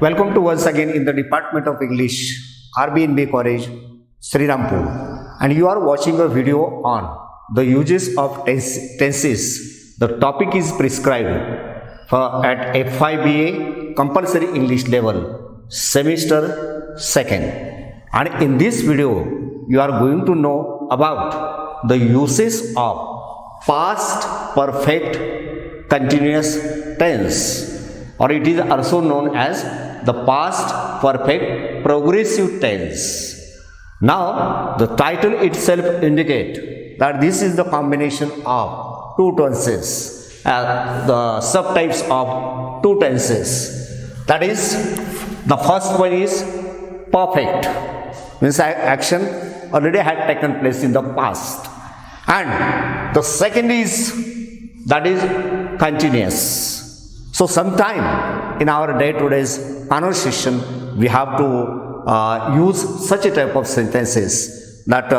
Welcome to once again in the Department of English, RBNB College, Srirampur. And you are watching a video on the uses of tenses. The topic is prescribed at F5BA compulsory English level, semester 2nd. And in this video, you are going to know about the uses of past perfect continuous tense, or it is also known as the past perfect progressive tense. Now, the title itself indicates that this is the combination of two tenses, the subtypes of two tenses. That is, the first one is perfect, means action already had taken place in the past, and the second is continuous. So sometime in our day-to-day conversation, we have to use such a type of sentences that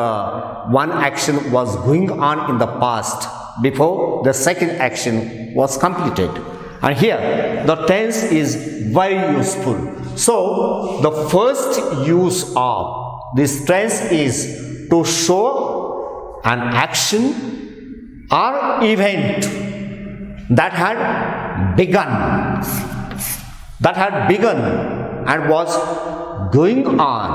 one action was going on in the past before the second action was completed. And here the tense is very useful. So the first use of this tense is to show an action or event that had begun and was going on,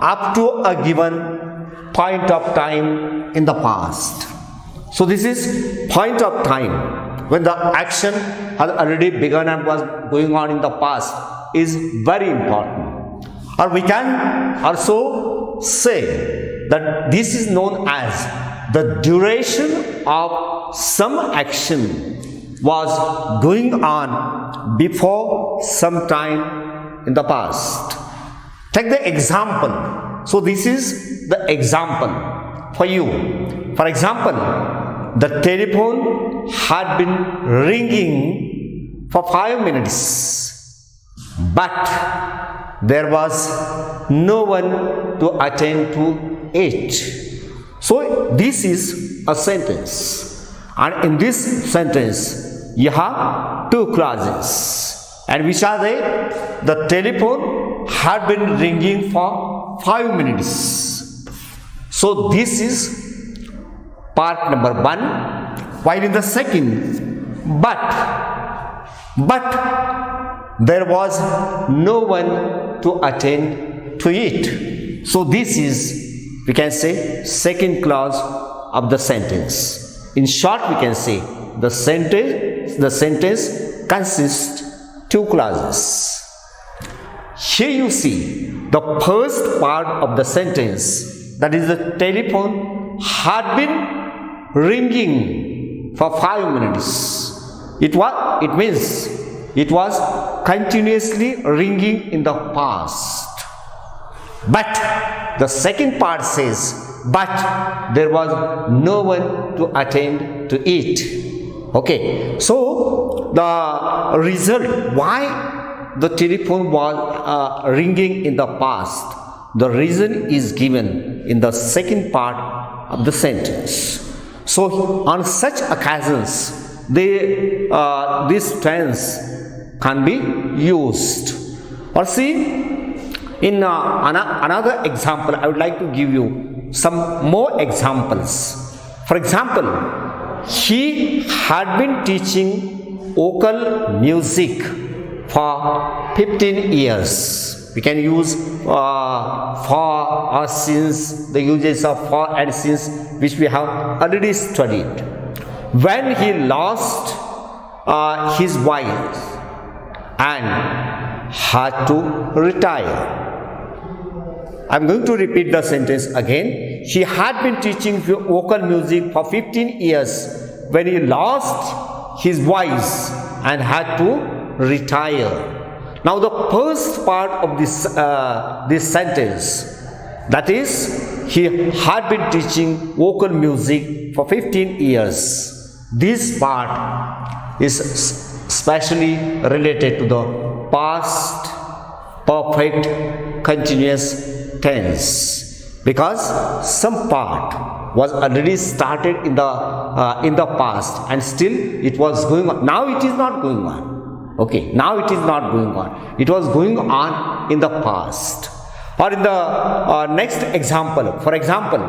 up to a given point of time in the past. So this is point of time when the action has already begun and was going on in the past is very important. Or we can also say that this is known as the duration of some action was going on before some time in the past. Take the example. So this is the example for you. For example, the telephone had been ringing for 5 minutes, but there was no one to attend to it. So this is a sentence, and in this sentence you have two clauses, and which are they? The telephone had been ringing for 5 minutes. So this is part number one. While in the second, but there was no one to attend to it. So this is, we can say, second clause of the sentence. In short, we can say the sentence consists two clauses. Here you see the first part of the sentence, that is, the telephone had been ringing for 5 minutes. It means it was continuously ringing in the past. But the second part says, but there was no one to attend to it. Okay, so the result, why the telephone was ringing in the past, the reason is given in the second part of the sentence. So on such occasions, this tense can be used. Or see, in another example, I would like to give you some more examples. For example, he had been teaching vocal music for 15 years. We can use for or since, the uses of for and since, which we have already studied. When he lost his wife and had to retire. I'm going to repeat the sentence again. He had been teaching vocal music for 15 years when he lost his voice and had to retire. Now the first part of this sentence, that is, he had been teaching vocal music for 15 years. This part is specially related to the past perfect continuous tense, because some part was already started in the past and still it was going on. Now it is not going on. Okay, now it is not going on. It was going on in the past. Or in the next example, for example,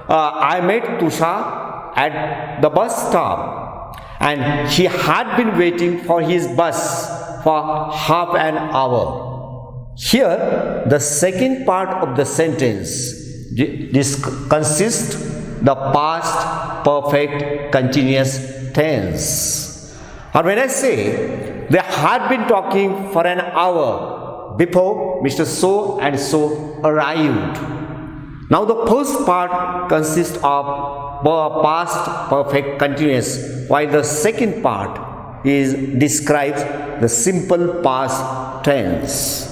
I met Tushar at the bus stop and he had been waiting for his bus for half an hour. Here, the second part of the sentence, this consists the past perfect continuous tense. Or when I say they had been talking for an hour before Mr. So and so arrived. Now the first part consists of past perfect continuous, while the second part describes the simple past tense.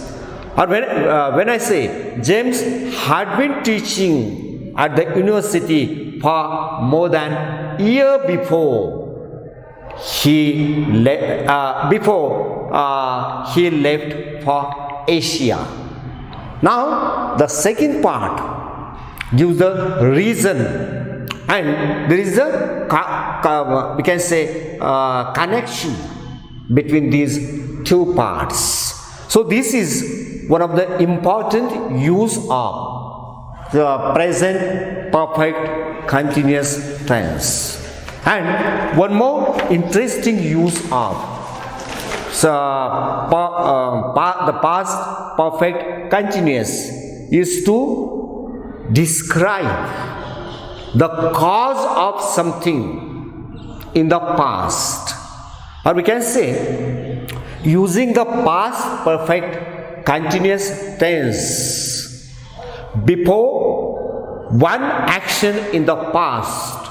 Or when I say James had been teaching at the university for more than a year before he left for Asia. Now the second part gives the reason, and there is a we can say connection between these two parts. So this is one of the important use of the present perfect continuous tense. And one more interesting use of the past perfect continuous is to describe the cause of something in the past. Or we can say, using the past perfect continuous tense before one action in the past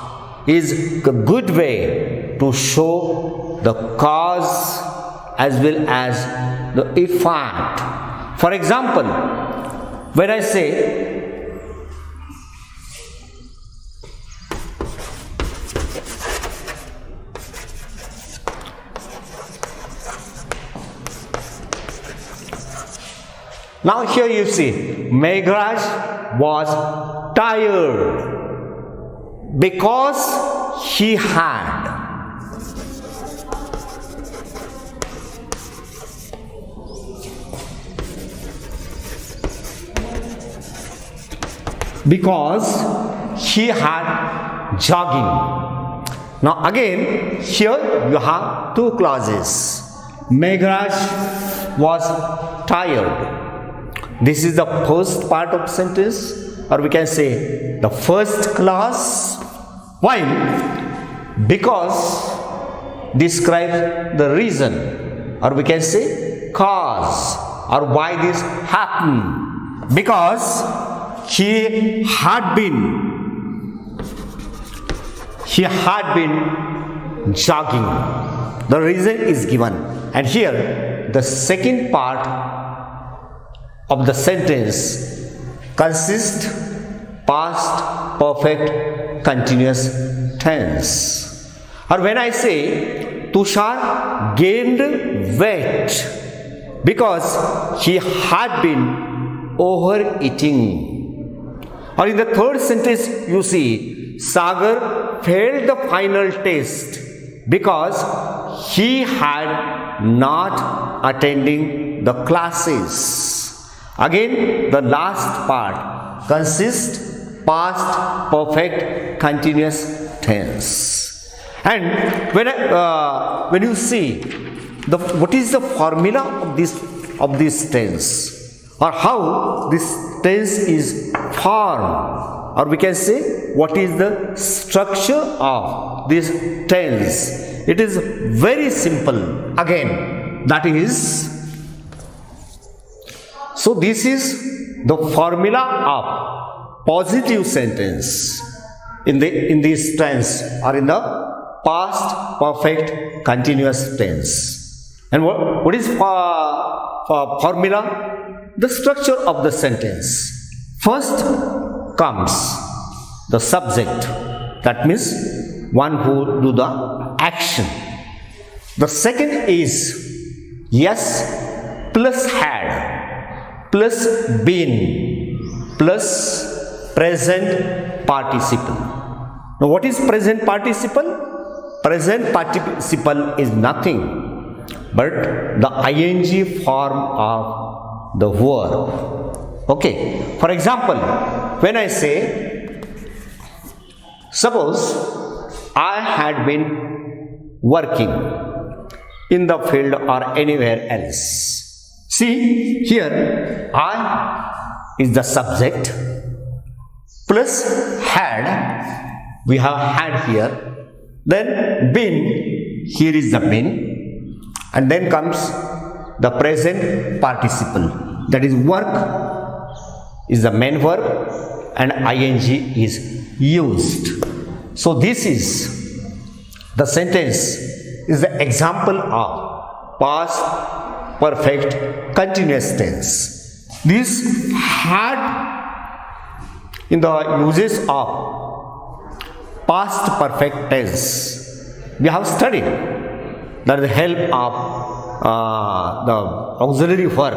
is a good way to show the cause as well as the effect. For example, when I say now here you see Meghraj was tired because he had jogging. Now again here you have two clauses. Meghraj was tired. This is the first part of sentence, or we can say the first clause, while because describes the reason, or we can say cause, or why this happened. Because he had been jogging. The reason is given, and here the second part of the sentence consists past perfect continuous tense. Or when I say Tushar gained weight because he had been overeating. Or in the third sentence you see Sagar failed the final test because he had not attending the classes. Again, the last part consists past perfect continuous tense. And when you see what is the formula of this tense, or how this tense is formed, or we can say what is the structure of this tense. It is very simple. Again, that is. So this is the formula of positive sentence in this tense, or in the past perfect continuous tense. And what is formula? The structure of the sentence. First comes the subject, that means one who do the action. The second is yes plus had plus been plus present participle. Now what is present participle? Present participle is nothing but the ing form of the verb. Okay, for example, when I say, suppose I had been working in the field or anywhere else. See, here I is the subject plus had, we have had here, then been, here is the been, and then comes the present participle, that is work is the main verb and ing is used. So this is the sentence, is the example of past perfect continuous tense. This had in the uses of past perfect tense we have studied, that is the help of the auxiliary verb,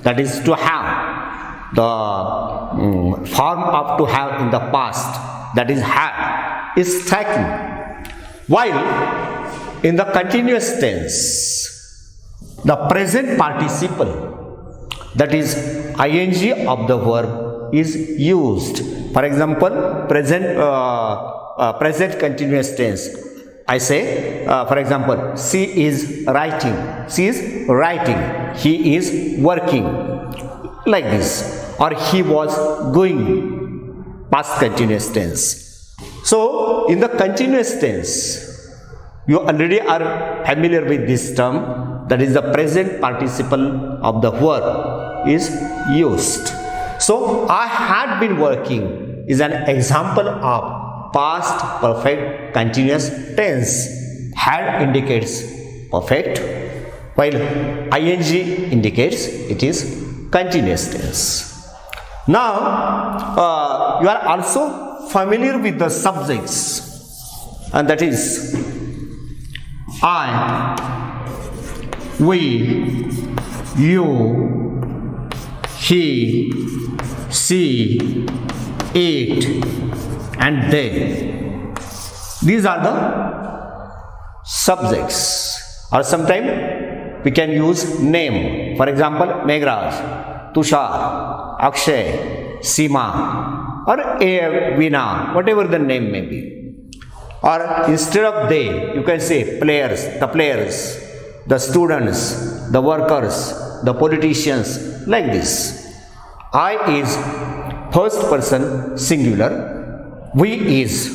that is to have, the form of to have in the past, that is had, is taken, while in the continuous tense the present participle, that is ing of the verb, is used. For example, present continuous tense, I say, for example, she is writing, she is writing, he is working, like this, or he was going, past continuous tense. So in the continuous tense, you already are familiar with this term, that is the present participle of the verb is used. So I had been working is an example of past perfect continuous tense. Had indicates perfect, while ing indicates it is continuous tense. Now you are also familiar with the subjects, and that is I, we, you, he, she, it, and they. These are the subjects, or sometimes we can use name. For example, Meghraj, Tushar, Akshay, Seema, or Veena, whatever the name may be. Or instead of they, you can say players, the students, the workers, the politicians, like this. I is first person singular, we is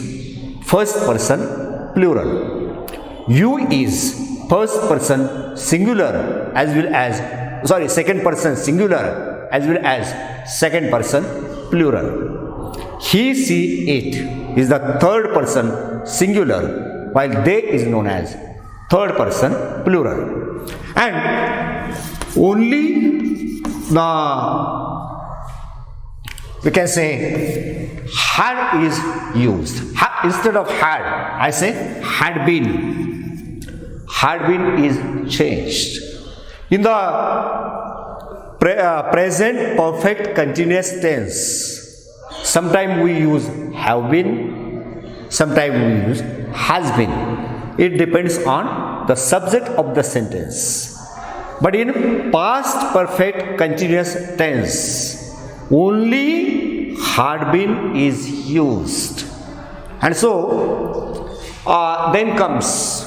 first person plural, you is first person singular as well as, second person singular as well as second person plural. He, she, it is the third person singular, while they is known as third person plural. And only we can say had is used. Instead of had, I say had been. Had been is changed. In the present perfect continuous tense, sometimes we use have been, sometimes we use has been. It depends on the subject of the sentence. But in past perfect continuous tense, only had been is used. And so then comes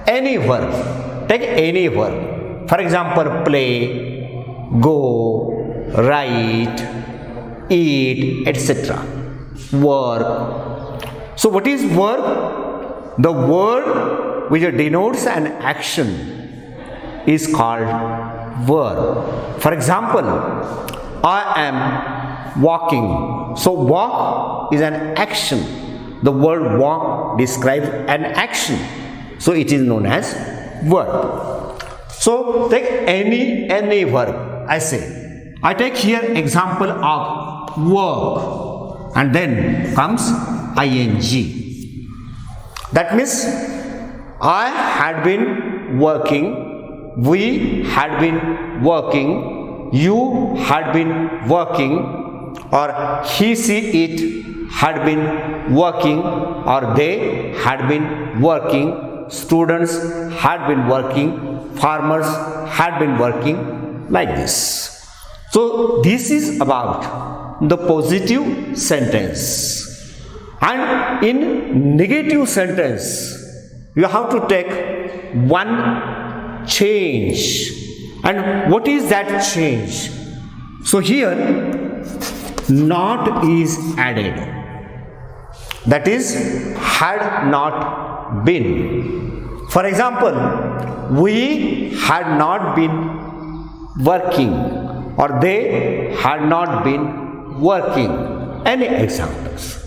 any verb. Take any verb. For example, play, go, write, eat, etc. Work. So what is verb? The word which denotes an action is called verb. For example, I am walking. So walk is an action. The word walk describes an action. So it is known as verb. So take any verb. I say, I take here example of work, and then comes ing. That means I had been working, we had been working, you had been working, or he, she, it had been working, or they had been working, students had been working, farmers had been working like this. So this is about the positive sentence. And in negative sentence, you have to take one change. And what is that change? So here, not is added. That is, had not been. For example, we had not been working, or they had not been working. Any examples?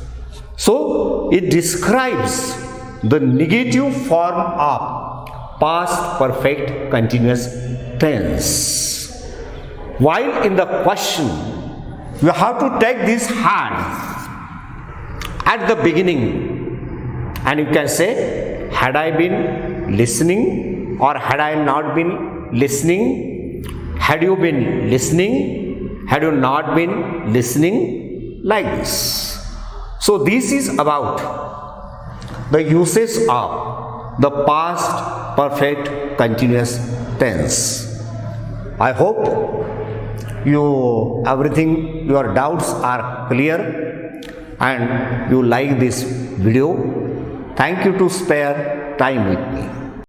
So it describes the negative form of past perfect continuous tense. While in the question, you have to take this had at the beginning, and you can say, had I been listening, or had I not been listening, had you been listening, had you not been listening, like this. So this is about the uses of the past perfect continuous tense. I hope your doubts are clear and you like this video. Thank you to spare time with me.